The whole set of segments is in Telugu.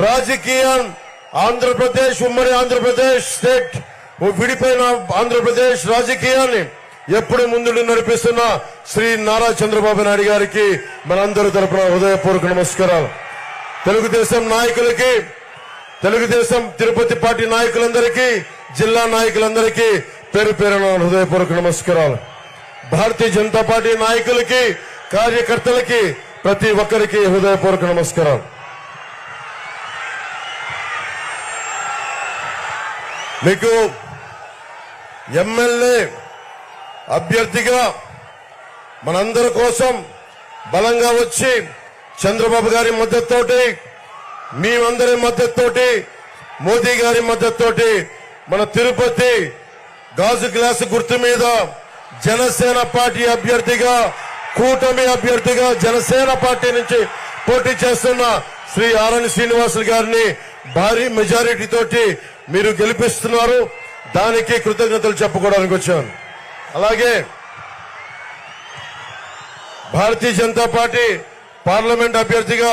రాజకీయం ఆంధ్రప్రదేశ్ ఉమ్మడి ఆంధ్రప్రదేశ్ స్టేట్ విడిపోయిన ఆంధ్రప్రదేశ్ రాజకీయాన్ని ఎప్పుడు ముందుండి నడిపిస్తున్న శ్రీ నారా చంద్రబాబు నాయుడు గారికి మనందరి తరపున హృదయపూర్వక నమస్కారాలు. తెలుగుదేశం నాయకులకి, తెలుగుదేశం తిరుపతి పార్టీ నాయకులందరికీ, జిల్లా నాయకులందరికీ పేరు పేరున హృదయపూర్వక నమస్కారాలు. భారతీయ జనతా పార్టీ నాయకులకి, కార్యకర్తలకి, ప్రతి ఒక్కరికి హృదయపూర్వక నమస్కారాలు. మీకు ఎమ్మెల్యే అభ్యర్థిగా మనందరి కోసం బలంగా వచ్చి చంద్రబాబు గారి మద్దతుతోటి, మేమందరి మద్దతుతోటి, మోదీ గారి మద్దతుతోటి మన తిరుపతి గాజు గ్లాసు గుర్తు మీద జనసేన పార్టీ అభ్యర్థిగా, కూటమి అభ్యర్థిగా జనసేన పార్టీ నుంచి పోటీ చేస్తున్న శ్రీ ఆరణి శ్రీనివాసులు గారిని భారీ మెజారిటీ తోటి మీరు గెలిపిస్తున్నారు. దానికి కృతజ్ఞతలు చెప్పుకోవడానికి వచ్చాను. అలాగే భారతీయ జనతా పార్టీ పార్లమెంట్ అభ్యర్థిగా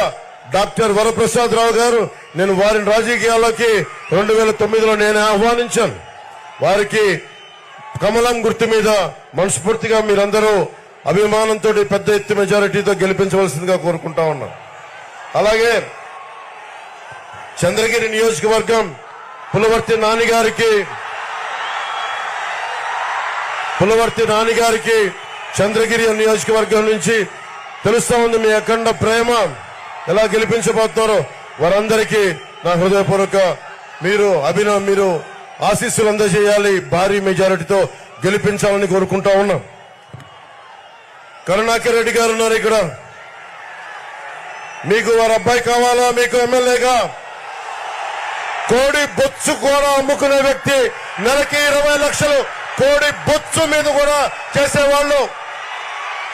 డాక్టర్ వరప్రసాద్ రావు గారు, నేను వారిని రాజకీయాల్లోకి 2009లో నేను ఆహ్వానించాను. వారికి కమలం గుర్తు మీద మనస్ఫూర్తిగా మీరందరూ అభిమానంతో పెద్ద ఎత్తు మెజారిటీతో గెలిపించవలసిందిగా కోరుకుంటా ఉన్నాం. అలాగే చంద్రగిరి నియోజకవర్గం పులవర్తి నానిగారికి చంద్రగిరి నియోజకవర్గం నుంచి తెలుస్తా ఉంది మీ అఖండ ప్రేమ. ఎలా గెలిపించబోతున్నారో వారందరికీ నా హృదయపూర్వక మీరు ఆశీస్సులు అందజేయాలి. భారీ మెజారిటీతో గెలిపించాలని కోరుకుంటా ఉన్నాం. కరుణాకర్ రెడ్డి గారు ఉన్నారు ఇక్కడ. మీకు వారి అబ్బాయి కావాలా? మీకు ఎమ్మెల్యేగా కోడి బొచ్చు కూడా అమ్ముకునే వ్యక్తి, నెలకి 20 లక్షలు కోడి బొచ్చు మీద కూడా చేసేవాళ్ళు,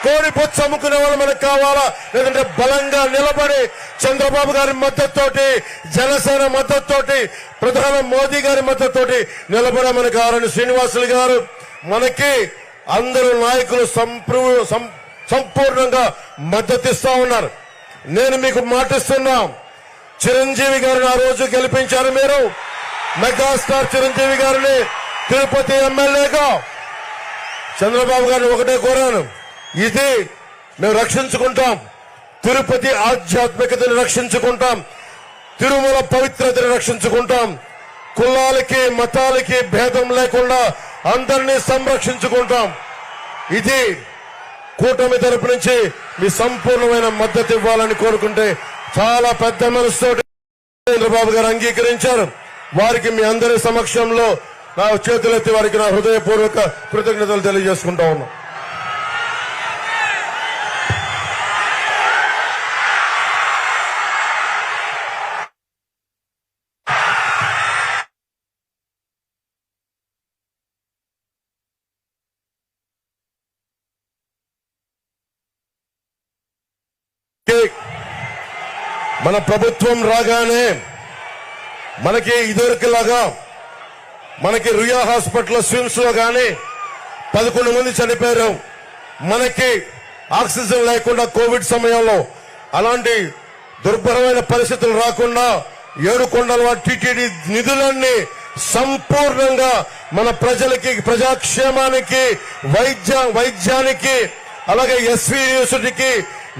కోడి బొచ్చు అమ్ముకునే వాళ్ళు మనకు కావాలా? లేదంటే బలంగా నిలబడి చంద్రబాబు గారి మద్దతుతోటి, జనసేన మద్దతుతోటి, ప్రధాని మోదీ గారి మద్దతుతోటి నిలబడే మనకు ఆరణి శ్రీనివాసులు గారు, మనకి అందరూ నాయకులు సంపూర్ణంగా మద్దతిస్తా ఉన్నారు. నేను మీకు మాటిస్తున్నా, చిరంజీవి గారిని ఆ రోజు గెలిపించారు మీరు. మెగాస్టార్ చిరంజీవి గారిని తిరుపతి ఎమ్మెల్యేగా. చంద్రబాబు గారిని ఒకటే కోరాను, ఇది మేము రక్షించుకుంటాం, తిరుపతి ఆధ్యాత్మికతను రక్షించుకుంటాం, తిరుమల పవిత్రతను రక్షించుకుంటాం, కులాలకి మతాలకి భేదం లేకుండా అందరినీ సంరక్షించుకుంటాం. ఇది కూటమి తరపు నుంచి మీ సంపూర్ణమైన మద్దతు ఇవ్వాలని కోరుకుంటే చాలా పెద్ద మనసుతో చంద్రబాబు గారు అంగీకరించారు. వారికి మీ అందరి సమక్షంలో నా చేతులెత్తి వారికి నా హృదయపూర్వక కృతజ్ఞతలు తెలియజేసుకుంటా ఉన్నా. మన ప్రభుత్వం రాగానే మనకి ఇదివరకులాగా మనకి రుయా హాస్పిటల్ స్విమ్స్ లో గాని 11 మంది చనిపోయారు. మనకి ఆక్సిజన్ లేకుండా కోవిడ్ సమయంలో అలాంటి దుర్భరమైన పరిస్థితులు రాకుండా 7 కొండల టీటీడీ నిధులన్నీ సంపూర్ణంగా మన ప్రజలకి, ప్రజాక్షేమానికి, వైద్యానికి, అలాగే ఎస్వి యూనివర్సిటీకి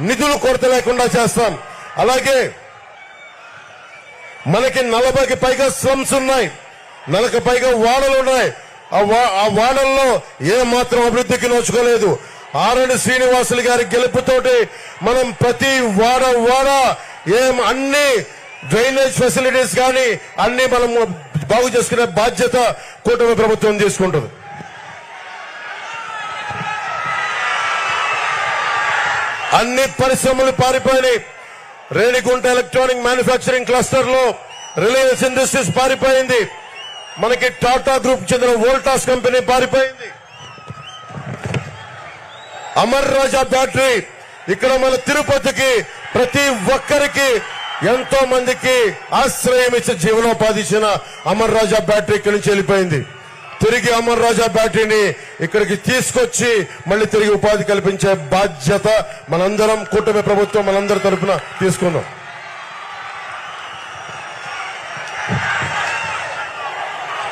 నిధులు కొరత లేకుండా చేస్తాం. అలాగే మనకి 40కి పైగా స్లమ్స్ ఉన్నాయి, 40కి పైగా వాడలు ఉన్నాయి. ఆ వాడల్లో ఏ మాత్రం అభివృద్ధికి నోచుకోలేదు. ఆరణి శ్రీనివాసులు గారి గెలుపుతోటి మనం ప్రతి వాడ అన్ని డ్రైనేజ్ ఫెసిలిటీస్ కానీ అన్ని మనం బాగు చేసుకునే బాధ్యత కూటమి ప్రభుత్వం తీసుకుంటుంది. అన్ని పరిశ్రమలు పారిపోయినాయి. రేణిగుంట ఎలక్ట్రానిక్ మ్యానుఫ్యాక్చరింగ్ క్లస్టర్ లో రిలయన్స్ ఇండస్ట్రీస్ పారిపోయింది. మనకి టాటా గ్రూప్ చెందిన వోల్టాస్ కంపెనీ పారిపోయింది. అమర్ రాజా బ్యాటరీ ఇక్కడ మన తిరుపతికి ప్రతి ఒక్కరికి ఎంతో మందికి ఆశ్రయం ఇచ్చే జీవనోపాధి ఇచ్చిన అమర్ రాజా బ్యాటరీ ఇక్కడి నుంచి వెళ్ళిపోయింది. తిరిగి అమర్ రాజా బ్యాటరీని ఇక్కడికి తీసుకొచ్చి మళ్ళీ తిరిగి ఉపాధి కల్పించే బాధ్యత మనందరం, కూటమి ప్రభుత్వం మనందరి తరఫున తీసుకున్నాం.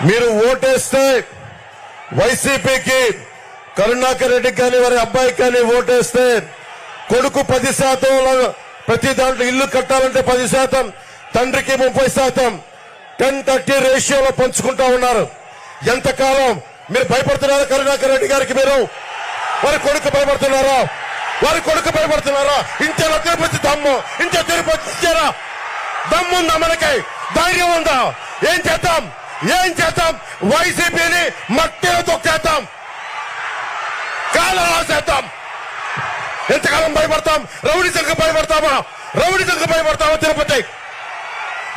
మీరు ఓటేస్తే వైసీపీకి కరుణాకర్ రెడ్డికి కానీ వారి అబ్బాయికి కానీ ఓటేస్తే కొడుకు 10% ప్రతి దాంట్లో ఇల్లు కట్టాలంటే 10%, తండ్రికి 30%, 10-30 రేషియోలో పంచుకుంటా ఉన్నారు. ఎంతకాలం మీరు భయపడుతున్నారా కరుణాకర్ రెడ్డి గారికి? మీరు వారి కొడుకు భయపడుతున్నారా? వారి కొడుకు భయపడుతున్నారా? ఇంతేలా తిరుపతి దమ్ము, ఇంత తిరుపతి ఇచ్చారా? దమ్ముందా మనకి? ధైర్యం ఉందా? ఏం చేద్దాం? ఏం చేద్దాం? వైసీపీని మట్టిలో తొక్కేద్దాం, కాలం రాసేద్దాం. ఎంతకాలం భయపడతాం? రౌడీజంకు భయపడతామా? రౌడీజంకు భయపడతామా? తిరుపతి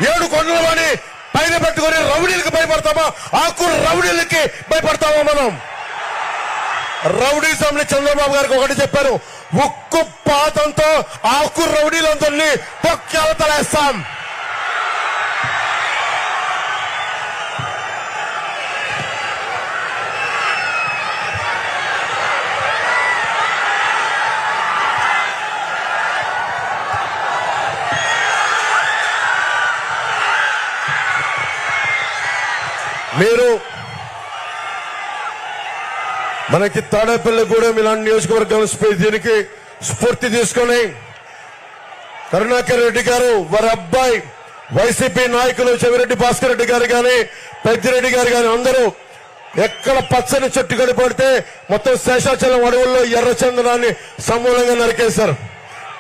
7 కొండలమని పైన పెట్టుకుని రౌడీలకు భయపడతామా? ఆకు రౌడీలకి భయపడతామా మనం? రౌడీజంని చంద్రబాబు గారికి ఒకటి చెప్పారు, ఉక్కు పాతంతో ఆకు రౌడీలందరినీ తొక్కేస్తాం. మీరు మనకి తాడేపల్లిగూడెం ఇలాంటి నియోజకవర్గం దీనికి స్ఫూర్తి తీసుకొని కరుణాకర్ రెడ్డి గారు వారి అబ్బాయి వైసీపీ నాయకులు చెవిరెడ్డి భాస్కర్ రెడ్డి గారు కానీ పెద్దిరెడ్డి గారు కానీ అందరూ ఎక్కడ పచ్చని చెట్టు కడిపడితే మొత్తం శేషాచలం అడవుల్లో ఎర్రచందనాన్ని సమూలంగా నరికేశారు.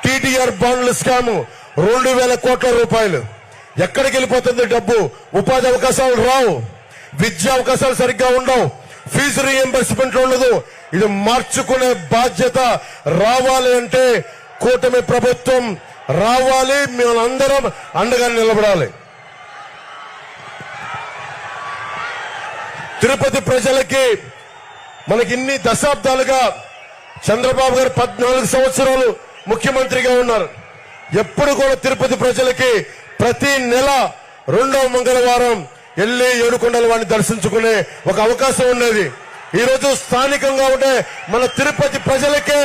టీటీఆర్ బాండ్ల స్కాము 2,000 కోట్ల రూపాయలు. ఎక్కడికి వెళ్ళిపోతుంది డబ్బు? ఉపాధి అవకాశాలు రావు, విద్యా అవకాశాలు సరిగ్గా ఉండవు, ఫీజు రీఎంబర్స్మెంట్ ఉండదు. ఇది మార్చుకునే బాధ్యత రావాలి అంటే కూటమి ప్రభుత్వం రావాలి, మేమందరం అండగా నిలబడాలి. తిరుపతి ప్రజలకి మనకి ఇన్ని దశాబ్దాలుగా చంద్రబాబు గారు 14 సంవత్సరాలు ముఖ్యమంత్రిగా ఉన్నారు. ఎప్పుడు కూడా తిరుపతి ప్రజలకి ప్రతి నెల 2వ మంగళవారం వెళ్లి ఏడుకొండల వాడిని దర్శించుకునే ఒక అవకాశం ఉండేది. ఈ రోజు స్థానికంగా ఉండే మన తిరుపతి ప్రజలకే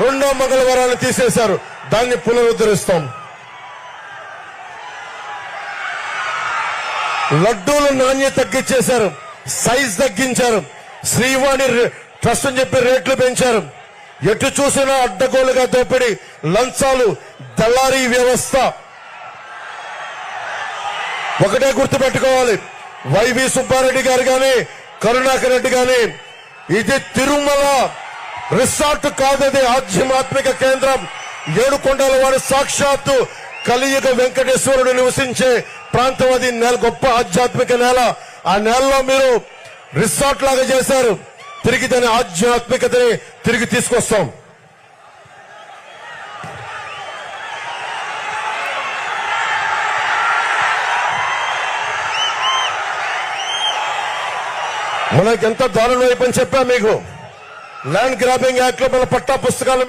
2వ మంగళవారాన్ని తీసేశారు. దాన్ని పునరుద్ధరిస్తాం. లడ్డూల నాణ్యత తగ్గించేశారు, సైజ్ తగ్గించారు, శ్రీవాణి ట్రస్ట్ అని చెప్పి రేట్లు పెంచారు. ఎటు చూసినా అడ్డగోలుగా దోపిడీ, లంచాలు, దళారీ వ్యవస్థ. ఒకటే గుర్తుపెట్టుకోవాలి, వైవి సుబ్బారెడ్డి గారు గాని కరుణాకర్ రెడ్డి గాని ఇది తిరుమల రిసార్ట్ కాదది ఆధ్యాత్మిక కేంద్రం. ఏడుకొండల వారి సాక్షాత్తు కలియుగ వెంకటేశ్వరుడు నివసించే ప్రాంతం. అది గొప్ప ఆధ్యాత్మిక నేల. ఆ నేలలో మీరు రిసార్ట్ లాగా చేశారు. తిరిగి దాని ఆధ్యాత్మికతని తిరిగి తీసుకొస్తాం. మనకి ఎంత దారుణం అయిపోయింది చెప్పా మీకు. ల్యాండ్ గ్రాబింగ్ యాక్ట్ లో మన పట్టా పుస్తకాలు